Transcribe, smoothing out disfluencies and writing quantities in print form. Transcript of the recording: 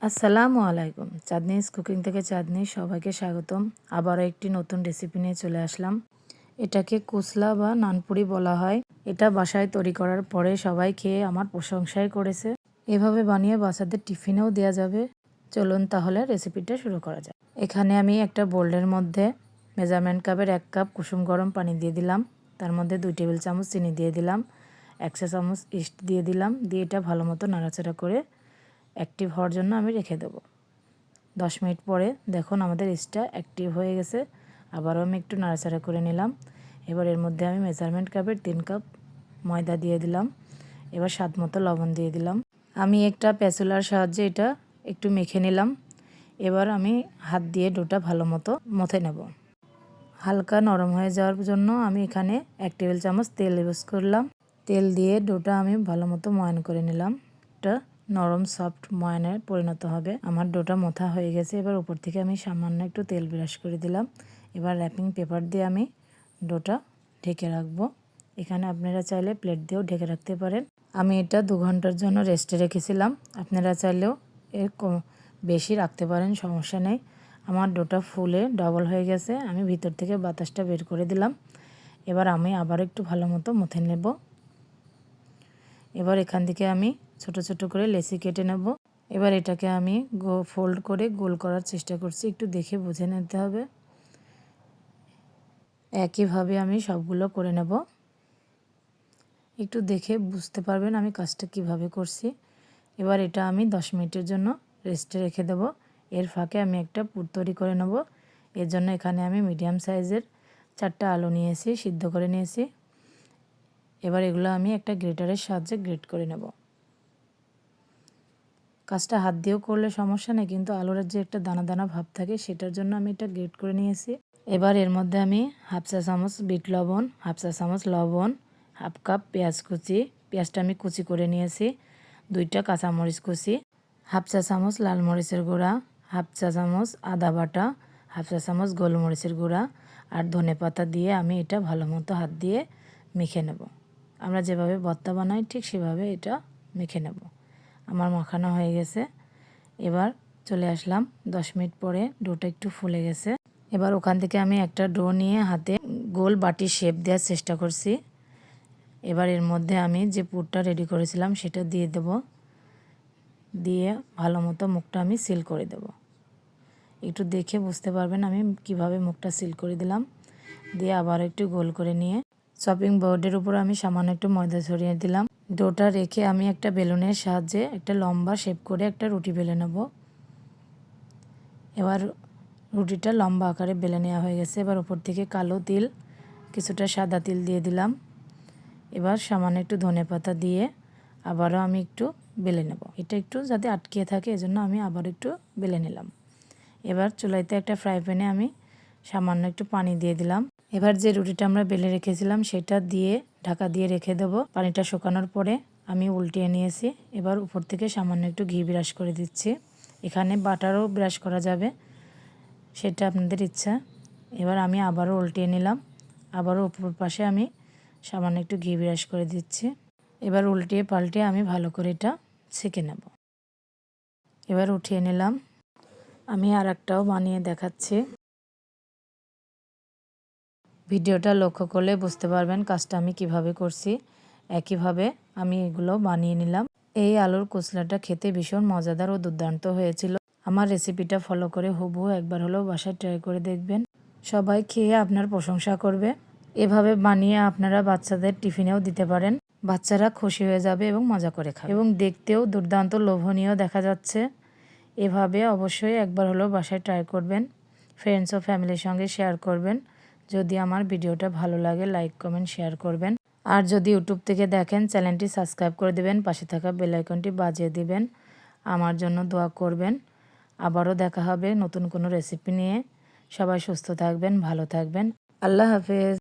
আসসালামু আলাইকুম। চাঁদনিস কুকিং থেকে চাঁদনি সবাইকে স্বাগতম। আবারও একটি নতুন রেসিপি নিয়ে চলে আসলাম। এটাকে কুসলা বা নানপুরি বলা হয়। এটা বাসায় তৈরি করার পরে সবাই খেয়ে আমার প্রশংসাই করেছে। এভাবে বানিয়ে বাচ্চাদের টিফিনেও দেওয়া যাবে। চলুন তাহলে রেসিপিটা শুরু করা যাক। এখানে আমি একটা বোলের মধ্যে মেজারমেন্ট কাপের 1 কাপ কুসুম গরম পানি দিয়ে দিলাম। তার মধ্যে 2 টেবিল চামচ চিনি দিয়ে দিলাম, 1 চা চামচ ইস্ট দিয়ে দিলাম। দিয়ে এটা ভালো মতো নাড়াচাড়া করে অ্যাক্টিভ হওয়ার জন্য আমি রেখে দেবো। 10 মিনিট পরে দেখুন আমাদের ইস্টটা অ্যাক্টিভ হয়ে গেছে। আবারও আমি একটু নাড়াচাড়া করে নিলাম। এবার এর মধ্যে আমি মেজারমেন্ট কাপের 3 কাপ ময়দা দিয়ে দিলাম। এবার স্বাদ মতো লবণ দিয়ে দিলাম। আমি একটা প্যাচুলার সাহায্যে এটা একটু মেখে নিলাম। এবার আমি হাত দিয়ে ডোটা ভালো মতো মথে নেব। হালকা নরম হয়ে যাওয়ার জন্য আমি এখানে 1 টেবিল চামচ তেল ইউজ করলাম। তেল দিয়ে ডোটা আমি ভালো মতো ময়ান করে নিলাম। এটা নরম সফট ময়ানে পরিণত হবে। আমার ডোটা মোথা হয়ে গেছে। এবার উপর থেকে আমি সামান্য একটু তেল ব্রাশ করে দিলাম। এবার র্যাপিং পেপার দিয়ে আমি ডোটা ঢেকে রাখবো। এখানে আপনারা চাইলে প্লেট দিয়েও ঢেকে রাখতে পারেন। আমি এটা 2 ঘন্টার জন্য রেস্টে রেখেছিলাম। আপনারা চাইলেও এর বেশি রাখতে পারেন, সমস্যা নেই। আমার ডোটা ফুলে ডবল হয়ে গেছে। আমি ভিতর থেকে বাতাসটা বের করে দিলাম। এবার আমি আবার একটু ভালো মতো মুথে নেব। এবার এখান থেকে আমি ছোট ছোট করে লেচি কেটে নেব। এবার এটাকে আমি ফোল্ড করে গোল করার চেষ্টা করছি। একটু দেখে বুঝে নিতে হবে। একইভাবে আমি সবগুলো করে নেব। একটু দেখে বুঝতে পারবেন আমি কাজটা কিভাবে করছি। এবার এটা আমি 10 মিনিটের জন্য রেস্টে রেখে দেব। এর ফাঁকে আমি একটা পুর তৈরি করে নেব। এর জন্য এখানে আমি মিডিয়াম সাইজের 4টা আলু নিয়েছি, সিদ্ধ করে নিয়েছি। এবার এগুলো আমি একটা গ্রেটারের সাহায্যে গ্রেট করে নেব। কাজটা হাত দিয়েও করলে সমস্যা নেই, কিন্তু আলুর যে একটা দানা দানা ভাব থাকে সেটার জন্য আমি এটা গ্রেট করে নিয়েছি। এবার এর মধ্যে আমি 1/2 চা চামচ বিট লবণ, 1/2 চা চামচ লবণ, 1/2 কাপ পেঁয়াজ কুচি, পেঁয়াজটা আমি কুচি করে নিয়েছি, 2টা কাঁচামরিচ কুচি, 1/2 চা চামচ লাল মরিচের গুঁড়া, 1/2 চা চামচ আদা বাটা, 1/2 চা চামচ গোলমরিচের গুঁড়া আর ধনেপাতা দিয়ে আমি এটা ভালো মতো হাত দিয়ে মেখে নেব। আমরা যেভাবে ভর্তা বানাই ঠিক সেভাবে এটা মেখে নেব। আমার মাখানো হয়ে গেছে। এবার চলে আসলাম 10 মিনিট পরে। ডোটা একটু ফুলে গেছে। এবার ওখান থেকে আমি একটা ডো নিয়ে হাতে গোল বাটি শেপ দেওয়ার চেষ্টা করছি। এবার এর মধ্যে আমি যে পুরটা রেডি করেছিলাম সেটা দিয়ে দেব। দিয়ে ভালো মতো মুখটা আমি সিল করে দেব। একটু দেখে বুঝতে পারবেন আমি কিভাবে মুখটা সিল করে দিলাম। দিয়ে আবার একটু গোল করে নিয়ে চপিং বোর্ডের উপর আমি সামান্য একটু ময়দা ছড়িয়ে দিলাম। ডোটা রেখে আমি একটা বেলুনের সাহায্যে একটা লম্বা শেপ করে একটা রুটি বেলে নেব। এবার রুটিটা লম্বা আকারে বেলে নেওয়া হয়ে গেছে। এবার উপর থেকে কালো তিল, কিছুটা সাদা তিল দিয়ে দিলাম। এবার সামান্য একটু ধনেপাতা দিয়ে আবারও আমি একটু বেলে নেব। এটা একটু যাতে আটকে থাকে এজন্য আমি আবার একটু বেলে নিলাম। এবার চুলাইতে একটা ফ্রাই প্যানে আমি সামান্য একটু পানি দিয়ে দিলাম। এবার যে রুটিটা আমরা বেলে রেখেছিলাম সেটা দিয়ে ঢাকা দিয়ে রেখে দেব। পানিটা শুকানোর পরে আমি উল্টিয়ে নিয়েছি। এবার উপর থেকে সামান্য একটু ঘি ব্রাশ করে দিচ্ছি। এখানে বাটারও ব্রাশ করা যাবে, সেটা আপনাদের ইচ্ছা। এবার আমি আবারও উল্টিয়ে নিলাম। আবারও উপর পাশে আমি সামান্য একটু ঘি ব্রাশ করে দিচ্ছি। এবার উল্টিয়ে পাল্টে আমি ভালো করে এটা ছেঁকে নেব। এবার উঠিয়ে নিলাম। আমি আর একটাও বানিয়ে দেখাচ্ছি। ভিডিওটা লক্ষ্য করলে বুঝতে পারবেন কাজটা আমি কিভাবে করছি। একইভাবে আমি এগুলো বানিয়ে নিলাম। এই আলুর কুচলাটা খেতে ভীষণ মজাদার ও দুর্দান্ত হয়েছিল। আমার রেসিপিটা ফলো করে হুবহু একবার হলেও বাসায় ট্রাই করে দেখবেন। সবাই খেয়ে আপনার প্রশংসা করবে। এভাবে বানিয়ে আপনারা বাচ্চাদের টিফিনেও দিতে পারেন। বাচ্চারা খুশি হয়ে যাবে এবং মজা করে খাবে এবং দেখতেও দুর্দান্ত লোভনীয় দেখা যাচ্ছে। এভাবে অবশ্যই একবার হলেও বাসায় ট্রাই করবেন। ফ্রেন্ডস ও ফ্যামিলির সঙ্গে শেয়ার করবেন। যদি আমার ভিডিওটা ভালো লাগে লাইক কমেন্ট শেয়ার করবেন। আর যদি ইউটিউব থেকে দেখেন চ্যানেলটি সাবস্ক্রাইব করে দেবেন, পাশে থাকা বেল আইকনটি বাজিয়ে দিবেন। আমার জন্য দোয়া করবেন। আবারও দেখা হবে নতুন কোনো রেসিপি নিয়ে। সবাই সুস্থ থাকবেন, ভালো থাকবেন। আল্লাহ হাফেজ।